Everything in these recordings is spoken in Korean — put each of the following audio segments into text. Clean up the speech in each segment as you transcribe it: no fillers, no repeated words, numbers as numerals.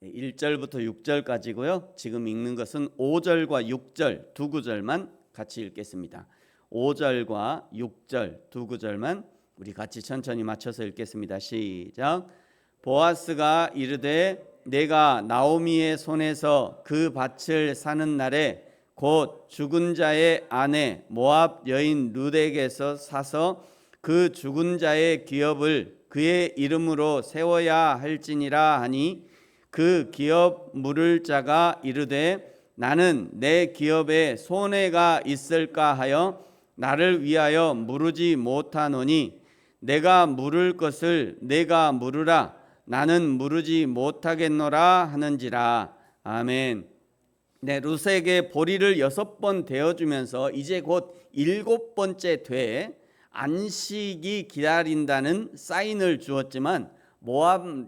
1절부터 6절까지고요. 지금 읽는 것은 5절과 6절 두 구절만 같이 읽겠습니다. 5절과 6절 두 구절만 우리 같이 천천히 맞춰서 읽겠습니다. 시작. 보아스가 이르되 내가 나오미의 손에서 그 밭을 사는 날에 곧 죽은 자의 아내 모압 여인 룻에게서 사서 그 죽은 자의 기업을 그의 이름으로 세워야 할지니라 하니 그 기업 물을 자가 이르되 나는 내 기업에 손해가 있을까 하여 나를 위하여 물으지 못하노니 내가 물을 것을 내가 물으라 나는 물으지 못하겠노라 하는지라. 아멘. 네, 룻에게 보리를 6번 대어주면서 이제 곧 7번째 돼 안식이 기다린다는 사인을 주었지만 모압의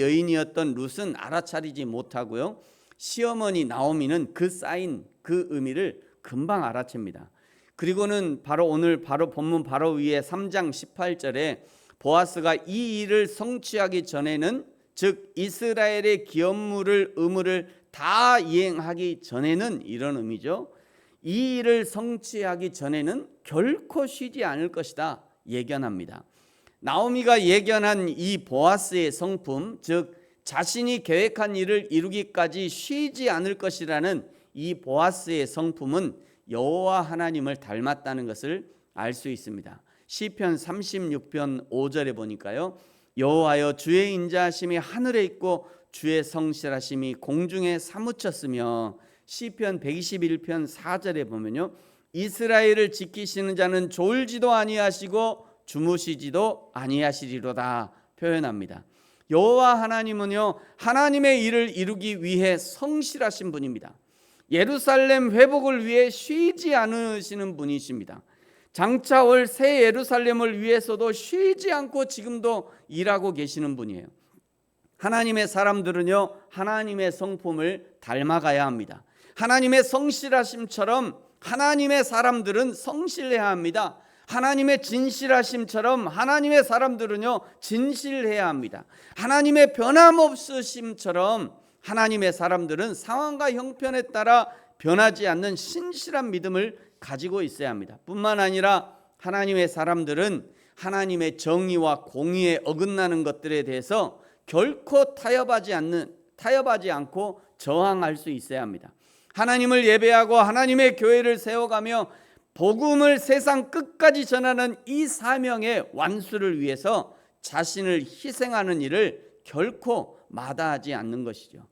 여인이었던 룻은 알아차리지 못하고요. 시어머니 나오미는 그 사인, 그 의미를 금방 알아챕니다. 그리고는 오늘 본문 바로 위에 3장 18절에 보아스가 이 일을 성취하기 전에는, 즉 이스라엘의 기업물을 의무를 다 이행하기 전에는, 이런 의미죠. 이 일을 성취하기 전에는 결코 쉬지 않을 것이다 예견합니다. 나오미가 예견한 이 보아스의 성품, 즉 자신이 계획한 일을 이루기까지 쉬지 않을 것이라는 이 보아스의 성품은 여호와 하나님을 닮았다는 것을 알 수 있습니다. 시편 36편 5절에 보니까요, 여호와여 주의 인자하심이 하늘에 있고 주의 성실하심이 공중에 사무쳤으며, 시편 121편 4절에 보면요, 이스라엘을 지키시는 자는 졸지도 아니하시고 주무시지도 아니하시리로다 표현합니다. 여호와 하나님은요, 하나님의 일을 이루기 위해 성실하신 분입니다. 예루살렘 회복을 위해 쉬지 않으시는 분이십니다. 장차 올 새 예루살렘을 위해서도 쉬지 않고 지금도 일하고 계시는 분이에요. 하나님의 사람들은요, 하나님의 성품을 닮아가야 합니다. 하나님의 성실하심처럼 하나님의 사람들은 성실해야 합니다. 하나님의 진실하심처럼 하나님의 사람들은요, 진실해야 합니다. 하나님의 변함없으심처럼 하나님의 사람들은 상황과 형편에 따라 변하지 않는 신실한 믿음을 가지고 있어야 합니다. 뿐만 아니라 하나님의 사람들은 하나님의 정의와 공의에 어긋나는 것들에 대해서 결코 타협하지 않고 저항할 수 있어야 합니다. 하나님을 예배하고 하나님의 교회를 세워가며 복음을 세상 끝까지 전하는 이 사명의 완수를 위해서 자신을 희생하는 일을 결코 마다하지 않는 것이죠.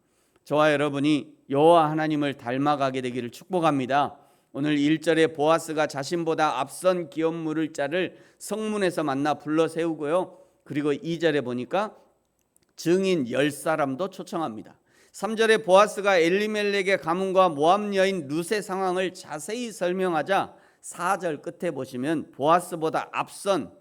저와 여러분이 여호와 하나님을 닮아가게 되기를 축복합니다. 오늘 1절에 보아스가 자신보다 앞선 기업 물을 자를 성문에서 만나 불러 세우고요, 그리고 2절에 보니까 증인 10사람도 초청합니다. 3절에 보아스가 엘리멜렉의 가문과 모압 여인 룻의 상황을 자세히 설명하자 4절 끝에 보시면 보아스보다 앞선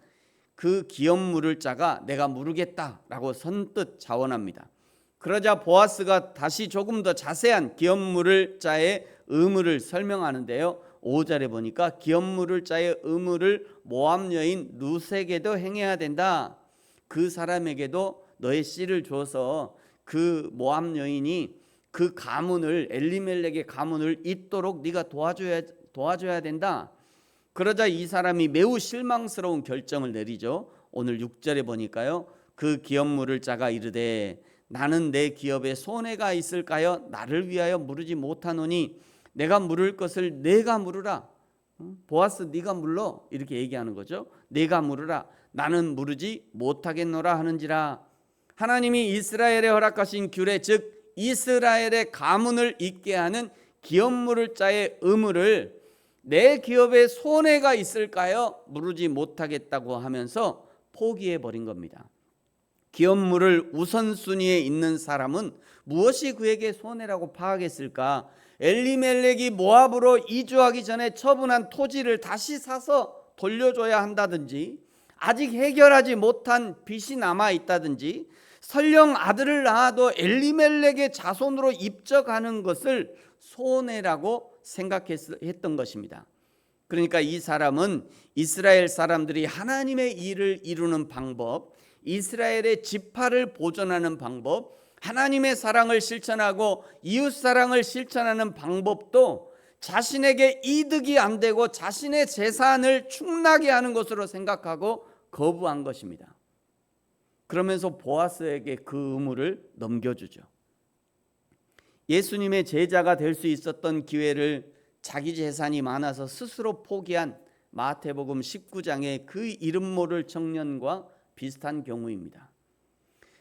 그 기업 물을 자가 내가 물으겠다라고 선뜻 자원합니다. 그러자 보아스가 다시 조금 더 자세한 기업 물을 자의 의무를 설명하는데요, 5절에 보니까 기업 물을 자의 의무를 모압 여인 룻에게도 행해야 된다. 그 사람에게도 너의 씨를 줘서 그 모압 여인이 그 가문을, 엘리멜렉의 가문을 잇도록 네가 도와줘야 된다. 그러자 이 사람이 매우 실망스러운 결정을 내리죠. 오늘 6절에 보니까요, 그 기업 물을 자가 이르되 나는 내 기업에 손해가 있을까요? 나를 위하여 물으지 못하노니 내가 물을 것을 내가 물으라. 보아스 네가 물러, 이렇게 얘기하는 거죠. 내가 물으라, 나는 물으지 못하겠노라 하는지라. 하나님이 이스라엘에 허락하신 규례, 즉 이스라엘의 가문을 잇게 하는 기업 물을 자의 의무를 내 기업에 손해가 있을까요? 물으지 못하겠다고 하면서 포기해 버린 겁니다. 기업 물을 우선순위에 있는 사람은 무엇이 그에게 손해라고 파악했을까? 엘리멜렉이 모압으로 이주하기 전에 처분한 토지를 다시 사서 돌려줘야 한다든지, 아직 해결하지 못한 빚이 남아 있다든지, 설령 아들을 낳아도 엘리멜렉의 자손으로 입적하는 것을 손해라고 생각했던 것입니다. 그러니까 이 사람은 이스라엘 사람들이 하나님의 일을 이루는 방법, 이스라엘의 지파를 보존하는 방법, 하나님의 사랑을 실천하고 이웃 사랑을 실천하는 방법도 자신에게 이득이 안 되고 자신의 재산을 축나게 하는 것으로 생각하고 거부한 것입니다. 그러면서 보아스에게 그 의무를 넘겨주죠. 예수님의 제자가 될 수 있었던 기회를 자기 재산이 많아서 스스로 포기한 마태복음 19장의 그 이름 모를 청년과 비슷한 경우입니다.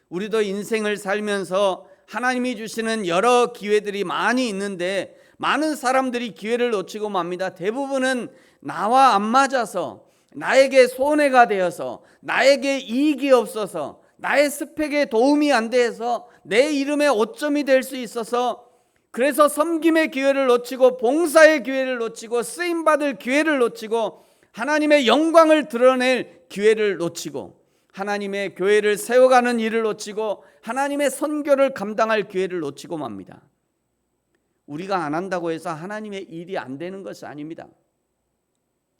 우리도 인생을 살면서 하나님이 주시는 여러 기회들이 많이 있는데 많은 사람들이 기회를 놓치고 맙니다. 대부분은 나와 안 맞아서, 나에게 손해가 되어서, 나에게 이익이 없어서, 나의 스펙에 도움이 안 돼서, 내 이름에 오점이 될 수 있어서, 그래서 섬김의 기회를 놓치고 봉사의 기회를 놓치고 쓰임받을 기회를 놓치고 하나님의 영광을 드러낼 기회를 놓치고 하나님의 교회를 세워가는 일을 놓치고 하나님의 선교를 감당할 기회를 놓치고 맙니다. 우리가 안 한다고 해서 하나님의 일이 안 되는 것이 아닙니다.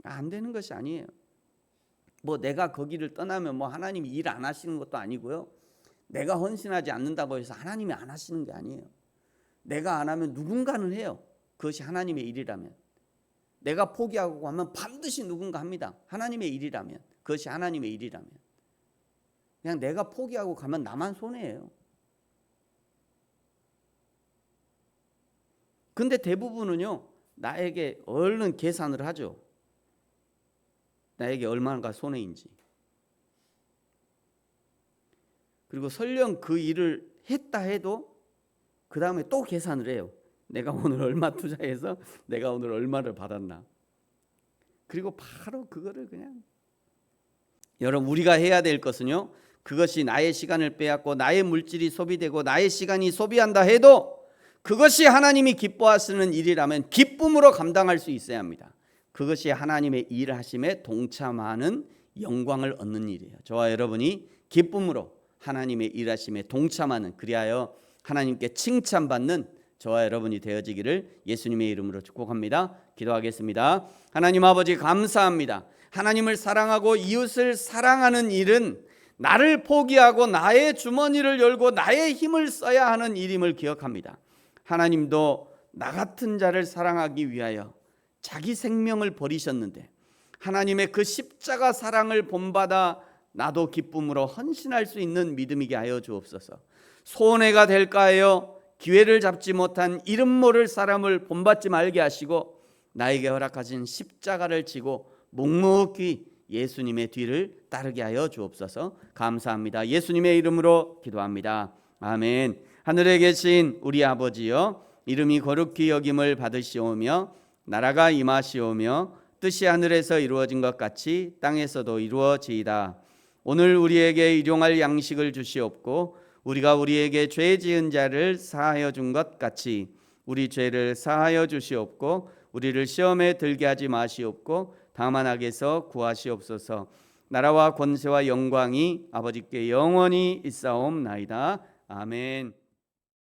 안 되는 것이 아니에요. 뭐 내가 거기를 떠나면 뭐 하나님이 일 안 하시는 것도 아니고요. 내가 헌신하지 않는다고 해서 하나님이 안 하시는 게 아니에요. 내가 안 하면 누군가는 해요. 그것이 하나님의 일이라면. 내가 포기하고 하면 반드시 누군가 합니다. 하나님의 일이라면. 그것이 하나님의 일이라면. 그냥 내가 포기하고 가면 나만 손해예요. 근데 대부분은요, 나에게 얼른 계산을 하죠. 나에게 얼마나 손해인지. 그리고 설령 그 일을 했다 해도 그 다음에 또 계산을 해요. 내가 오늘 얼마 투자해서 내가 오늘 얼마를 받았나. 그리고 바로 그거를 그냥. 여러분, 우리가 해야 될 것은요, 그것이 나의 시간을 빼앗고 나의 물질이 소비되고 나의 시간이 소비한다 해도 그것이 하나님이 기뻐하시는 일이라면 기쁨으로 감당할 수 있어야 합니다. 그것이 하나님의 일하심에 동참하는 영광을 얻는 일이에요. 저와 여러분이 기쁨으로 하나님의 일하심에 동참하는, 그리하여 하나님께 칭찬받는 저와 여러분이 되어지기를 예수님의 이름으로 축복합니다. 기도하겠습니다. 하나님 아버지, 감사합니다. 하나님을 사랑하고 이웃을 사랑하는 일은 나를 포기하고 나의 주머니를 열고 나의 힘을 써야 하는 일임을 기억합니다. 하나님도 나 같은 자를 사랑하기 위하여 자기 생명을 버리셨는데 하나님의 그 십자가 사랑을 본받아 나도 기쁨으로 헌신할 수 있는 믿음이게 하여 주옵소서. 손해가 될까 하여 기회를 잡지 못한 이름 모를 사람을 본받지 말게 하시고 나에게 허락하신 십자가를 지고 묵묵히 예수님의 뒤를 따르게 하여 주옵소서. 감사합니다. 예수님의 이름으로 기도합니다. 아멘. 하늘에 계신 우리 아버지여, 이름이 거룩히 여김을 받으시오며 나라가 임하시오며 뜻이 하늘에서 이루어진 것 같이 땅에서도 이루어지이다. 오늘 우리에게 일용할 양식을 주시옵고 우리가 우리에게 죄 지은 자를 사하여 준 것 같이 우리 죄를 사하여 주시옵고 우리를 시험에 들게 하지 마시옵고 다만 악에서 구하시옵소서. 나라와 권세와 영광이 아버지께 영원히 있사옵나이다. 아멘.